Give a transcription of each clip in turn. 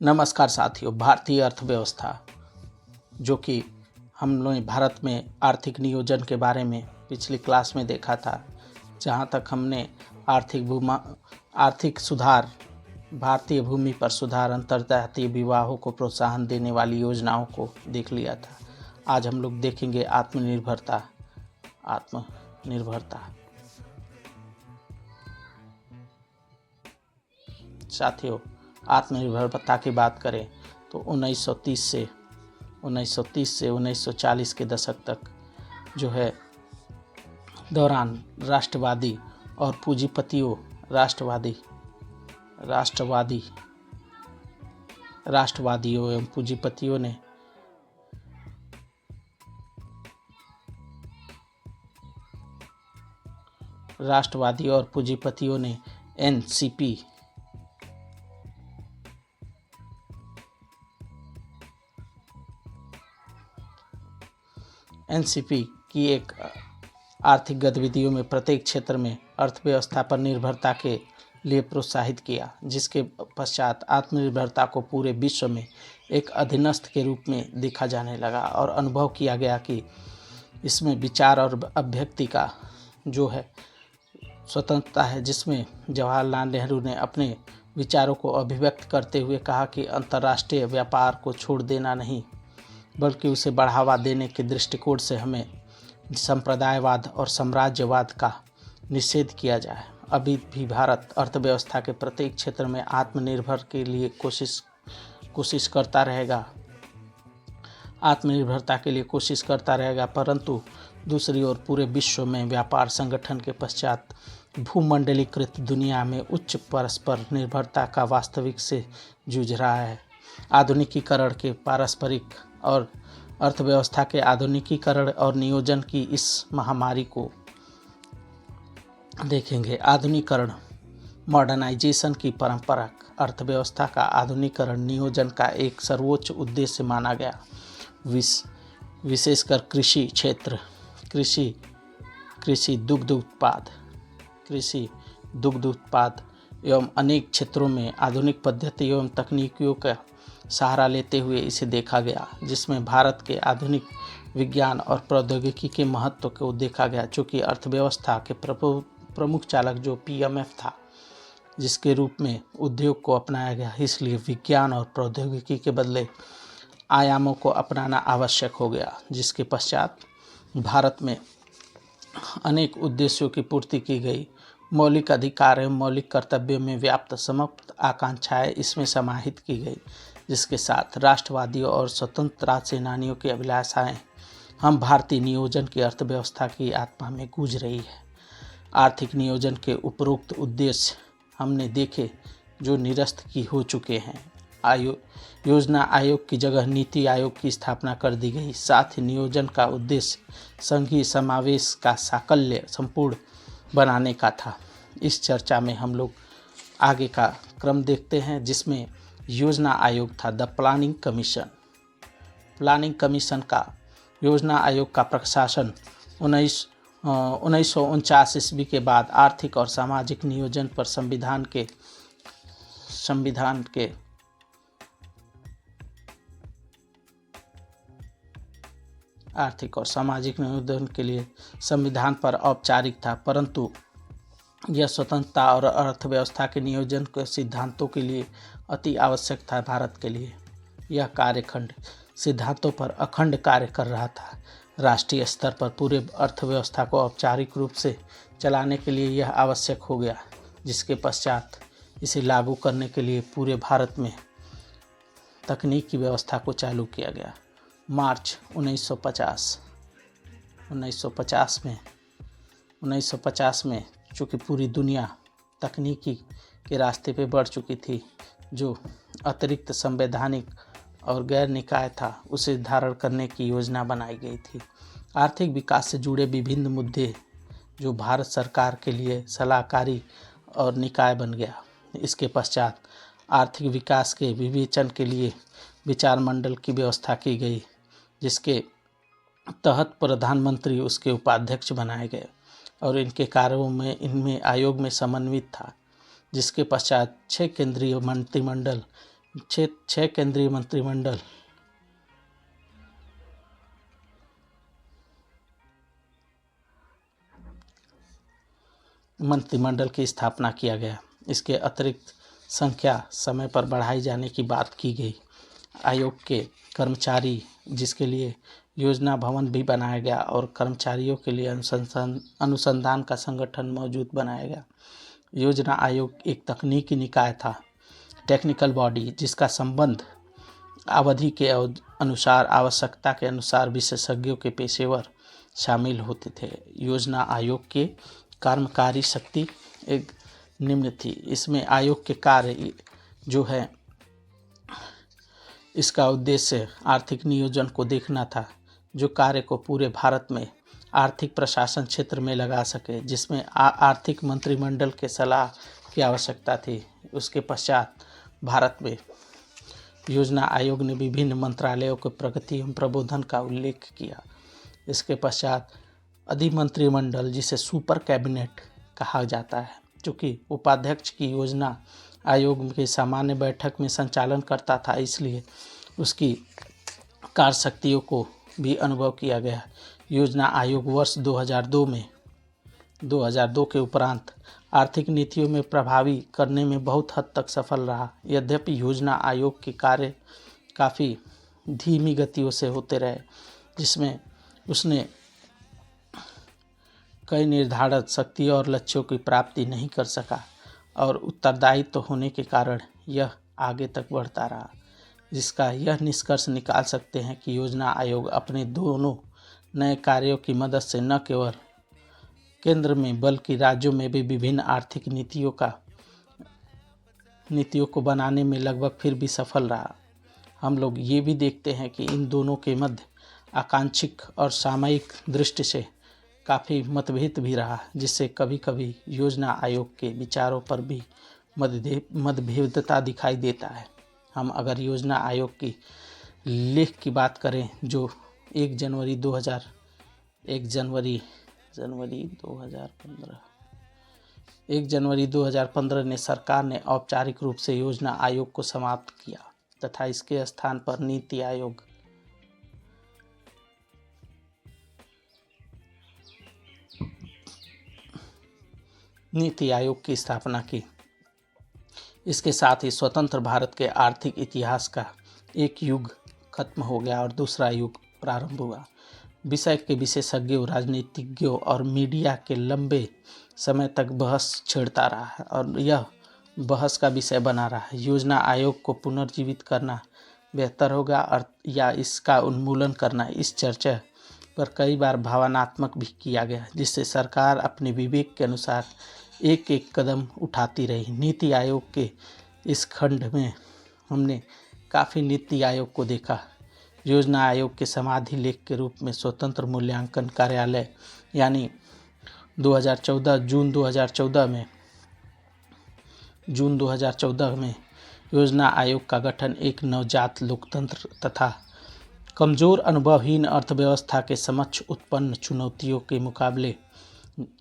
नमस्कार साथियों। भारतीय अर्थव्यवस्था, जो कि हम लोग ने भारत में आर्थिक नियोजन के बारे में पिछली क्लास में देखा था, जहां तक हमने आर्थिक सुधार, भारतीय भूमि पर सुधार, अंतर्जातीय विवाहों को प्रोत्साहन देने वाली योजनाओं को देख लिया था। आज हम लोग देखेंगे आत्मनिर्भरता। साथियों, आत्मनिर्भरता की बात करें तो 1930 से 1940 के दशक तक जो है दौरान राष्ट्रवादी और पूंजीपतियों राष्ट्रवादियों एवं पूंजीपतियों ने एनसीपी की एक आर्थिक गतिविधियों में प्रत्येक क्षेत्र में अर्थव्यवस्था पर निर्भरता के लिए प्रोत्साहित किया, जिसके पश्चात आत्मनिर्भरता को पूरे विश्व में एक अधीनस्थ के रूप में देखा जाने लगा और अनुभव किया गया कि इसमें विचार और अभिव्यक्ति का जो है स्वतंत्रता है, जिसमें जवाहरलाल नेहरू ने अपने विचारों को अभिव्यक्त करते हुए कहा कि अंतर्राष्ट्रीय व्यापार को छोड़ देना नहीं, बल्कि उसे बढ़ावा देने के दृष्टिकोण से हमें संप्रदायवाद और साम्राज्यवाद का निषेध किया जाए। अभी भी भारत अर्थव्यवस्था के प्रत्येक क्षेत्र में आत्मनिर्भर के लिए कोशिश करता रहेगा, परंतु दूसरी ओर पूरे विश्व में व्यापार संगठन के पश्चात भूमंडलीकृत दुनिया में उच्च परस्पर निर्भरता का वास्तविक से जूझ रहा है। आधुनिकीकरण के पारस्परिक और अर्थव्यवस्था के आधुनिकीकरण और नियोजन की इस महामारी को देखेंगे। आधुनिकीकरण, मॉडर्नाइजेशन की परंपरा अर्थव्यवस्था का आधुनिकीकरण नियोजन का एक सर्वोच्च उद्देश्य माना गया। विशेषकर कृषि क्षेत्र, कृषि दुग्ध उत्पाद एवं अनेक क्षेत्रों में आधुनिक पद्धतियों एवं तकनीकियों का सहारा लेते हुए इसे देखा गया, जिसमें भारत के आधुनिक विज्ञान और प्रौद्योगिकी के महत्व को देखा गया। चूँकि अर्थव्यवस्था के प्रमुख चालक जो पीएमएफ था, जिसके रूप में उद्योग को अपनाया गया, इसलिए विज्ञान और प्रौद्योगिकी के बदले आयामों को अपनाना आवश्यक हो गया, जिसके पश्चात भारत में अनेक उद्देश्यों की पूर्ति की गई। मौलिक अधिकार एवं मौलिक कर्तव्यों में व्याप्त समाप्त आकांक्षाएं इसमें समाहित की गई, जिसके साथ राष्ट्रवादियों और स्वतंत्रता सेनानियों की अभिलाषाएं हम भारतीय नियोजन की अर्थव्यवस्था की आत्मा में गूंज रही है। आर्थिक नियोजन के उपरोक्त उद्देश्य हमने देखे, जो निरस्त की हो चुके हैं। योजना आयोग की जगह नीति आयोग की स्थापना कर दी गई। साथ ही नियोजन का उद्देश्य संघीय समावेश का साकल्य संपूर्ण बनाने का था। इस चर्चा में हम लोग आगे का क्रम देखते हैं, जिसमें योजना आयोग था द प्लानिंग कमीशन का योजना आयोग का प्रशासन 1949 ईस्वी के बाद आर्थिक और सामाजिक नियोजन पर संविधान के लिए संविधान पर औपचारिक था, परंतु यह स्वतंत्रता और अर्थव्यवस्था के नियोजन के सिद्धांतों के लिए अति आवश्यक था। भारत के लिए यह कार्यखंड सिद्धांतों पर अखंड कार्य कर रहा था। राष्ट्रीय स्तर पर पूरे अर्थव्यवस्था को औपचारिक रूप से चलाने के लिए यह आवश्यक हो गया, जिसके पश्चात इसे लागू करने के लिए पूरे भारत में तकनीक की व्यवस्था को चालू किया गया। मार्च 1950 में चूँकि पूरी दुनिया तकनीकी के रास्ते पे बढ़ चुकी थी, जो अतिरिक्त संवैधानिक और गैर निकाय था, उसे धारण करने की योजना बनाई गई थी। आर्थिक विकास से जुड़े विभिन्न मुद्दे जो भारत सरकार के लिए सलाहकारी और निकाय बन गया। इसके पश्चात आर्थिक विकास के विवेचन के लिए विचार मंडल की व्यवस्था की गई, जिसके तहत प्रधानमंत्री उसके उपाध्यक्ष बनाए गए और इनके कार्यों में इनमें आयोग में समन्वित था, जिसके पश्चात 6 केंद्रीय मंत्रिमंडल छः केंद्रीय मंत्रिमंडल की स्थापना किया गया। इसके अतिरिक्त संख्या समय पर बढ़ाई जाने की बात की गई। आयोग के कर्मचारी, जिसके लिए योजना भवन भी बनाया गया और कर्मचारियों के लिए अनुसंधान का संगठन मौजूद बनाया गया। योजना आयोग एक तकनीकी निकाय था, टेक्निकल बॉडी, जिसका संबंध अवधि के अनुसार, आवश्यकता के अनुसार विशेषज्ञों के पेशेवर शामिल होते थे। योजना आयोग के कार्यकारी शक्ति एक निम्न थी। इसमें आयोग के कार्य जो है, इसका उद्देश्य आर्थिक नियोजन को देखना था, जो कार्य को पूरे भारत में आर्थिक प्रशासन क्षेत्र में लगा सके, जिसमें आर्थिक मंत्रिमंडल के सलाह की आवश्यकता थी। उसके पश्चात भारत में योजना आयोग ने विभिन्न मंत्रालयों के प्रगति एवं प्रबोधन का उल्लेख किया। इसके पश्चात अधिमंत्रिमंडल, जिसे सुपर कैबिनेट कहा जाता है, चूँकि उपाध्यक्ष की योजना आयोग के सामान्य बैठक में संचालन करता था, इसलिए उसकी कार्यशक्तियों को भी अनुभव किया गया। योजना आयोग वर्ष 2002 के उपरांत आर्थिक नीतियों में प्रभावी करने में बहुत हद तक सफल रहा। यद्यपि योजना आयोग के कार्य काफ़ी धीमी गतियों से होते रहे, जिसमें उसने कई निर्धारित शक्तियों और लक्ष्यों की प्राप्ति नहीं कर सका और उत्तरदायित्व होने के कारण यह आगे तक बढ़ता रहा, जिसका यह निष्कर्ष निकाल सकते हैं कि योजना आयोग अपने दोनों नए कार्यों की मदद से न केवल केंद्र में बल्कि राज्यों में भी विभिन्न आर्थिक नीतियों को बनाने में लगभग फिर भी सफल रहा। हम लोग ये भी देखते हैं कि इन दोनों के मध्य आकांक्षिक और सामयिक दृष्टि से काफ़ी मतभेद भी रहा, जिससे कभी कभी योजना आयोग के विचारों पर भी मतभेदता दिखाई देता है। हम अगर योजना आयोग की लेख की बात करें, जो 1 जनवरी 2015 ने सरकार ने औपचारिक रूप से योजना आयोग को समाप्त किया तथा इसके स्थान पर नीति आयोग की स्थापना की। इसके साथ ही स्वतंत्र भारत के आर्थिक इतिहास का एक युग खत्म हो गया और दूसरा युग प्रारंभ हुआ। विषय के विशेषज्ञों, राजनीतिज्ञों और मीडिया के लंबे समय तक बहस छेड़ता रहा है और यह बहस का विषय बना रहा है। योजना आयोग को पुनर्जीवित करना बेहतर होगा और या इसका उन्मूलन करना, इस चर्चा पर कई बार भावनात्मक भी किया गया, जिससे सरकार अपने विवेक के अनुसार एक एक कदम उठाती रही। नीति आयोग के इस खंड में हमने काफ़ी नीति आयोग को देखा। योजना आयोग के समाधि लेख के रूप में स्वतंत्र मूल्यांकन कार्यालय यानी जून 2014 में योजना आयोग का गठन एक नवजात लोकतंत्र तथा कमज़ोर अनुभवहीन अर्थव्यवस्था के समक्ष उत्पन्न चुनौतियों के मुकाबले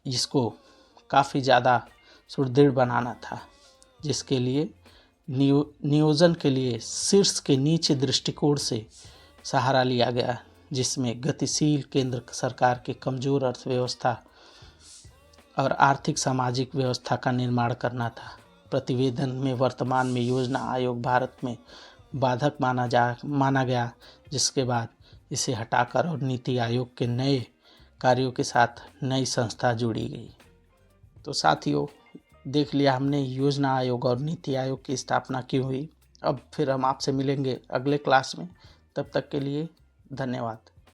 इसको काफ़ी ज़्यादा सुदृढ़ बनाना था, जिसके लिए नियोजन के लिए शीर्ष के नीचे दृष्टिकोण से सहारा लिया गया, जिसमें गतिशील केंद्र सरकार के कमज़ोर अर्थव्यवस्था और आर्थिक सामाजिक व्यवस्था का निर्माण करना था। प्रतिवेदन में वर्तमान में योजना आयोग भारत में बाधक माना गया, जिसके बाद इसे हटाकर और नीति आयोग के नए कार्यों के साथ नई संस्था जोड़ी गई। तो साथियों, देख लिया हमने योजना आयोग और नीति आयोग की स्थापना क्यों हुई। अब फिर हम आपसे मिलेंगे अगले क्लास में। तब तक के लिए धन्यवाद।